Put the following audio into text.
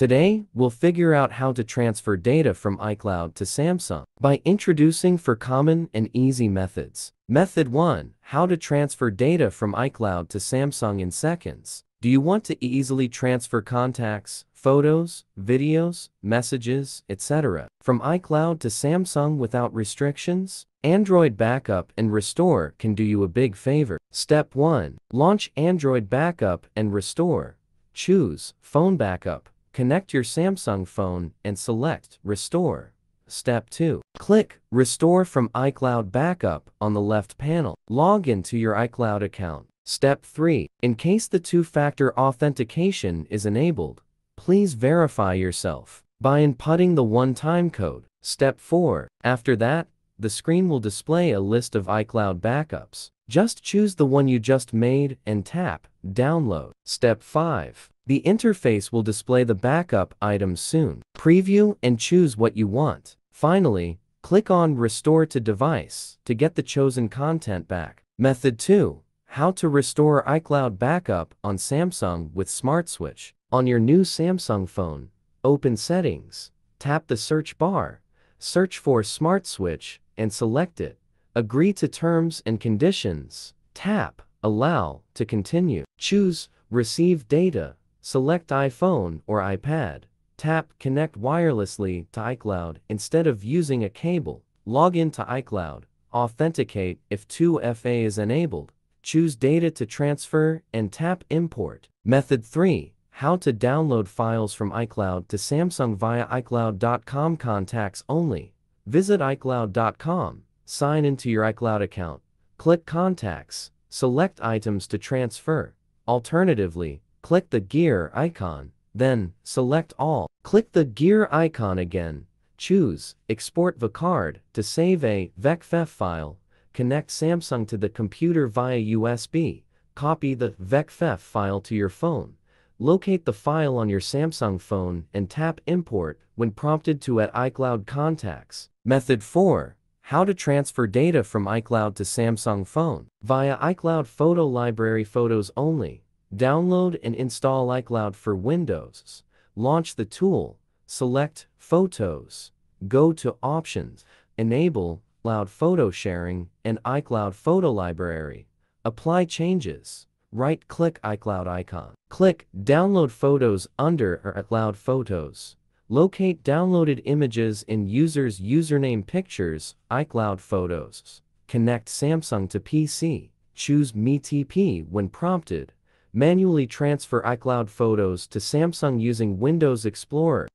Today, we'll figure out how to transfer data from iCloud to Samsung by introducing four common and easy methods. Method 1. How to transfer data from iCloud to Samsung in seconds. Do you want to easily transfer contacts, photos, videos, messages, etc. from iCloud to Samsung without restrictions? Android Backup and Restore can do you a big favor. Step 1. Launch Android Backup and Restore. Choose Phone Backup. Connect your Samsung phone and select Restore. Step 2. Click Restore from iCloud Backup on the left panel. Log into your iCloud account. Step 3. In case the two-factor authentication is enabled, please verify yourself by inputting the one-time code. Step 4. After that, the screen will display a list of iCloud backups. Just choose the one you just made and tap Download. Step 5. The interface will display the backup items soon. Preview and choose what you want. Finally, click on Restore to Device to get the chosen content back. Method 2. How to restore iCloud backup on Samsung with Smart Switch. On your new Samsung phone, open Settings, tap the search bar, search for Smart Switch, and select it. Agree to terms and conditions. Tap Allow to continue. Choose Receive Data. Select iPhone or iPad. Tap Connect wirelessly to iCloud instead of using a cable. Log into iCloud. Authenticate if 2FA is enabled. Choose Data to transfer and tap Import. Method 3. How to download files from iCloud to Samsung via iCloud.com. Contacts only. Visit iCloud.com. Sign into your iCloud account. Click Contacts. Select items to transfer. Alternatively, click the gear icon, then select all. Click the gear icon again. Choose Export the card to save a VECF file. Connect Samsung to the computer via USB. Copy the VECF file to your phone. Locate the file on your Samsung phone and tap Import when prompted to add iCloud contacts. Method 4. How to transfer data from iCloud to Samsung phone. Via iCloud Photo Library. Photos only. Download and install iCloud for Windows. Launch the tool. Select Photos. Go to Options. Enable iCloud Photo Sharing and iCloud Photo Library. Apply changes. Right-click iCloud icon. Click Download Photos under iCloud Photos. Locate downloaded images in user's username. Pictures, iCloud Photos. Connect Samsung to PC. Choose MeTP when prompted. Manually transfer iCloud photos to Samsung using Windows Explorer.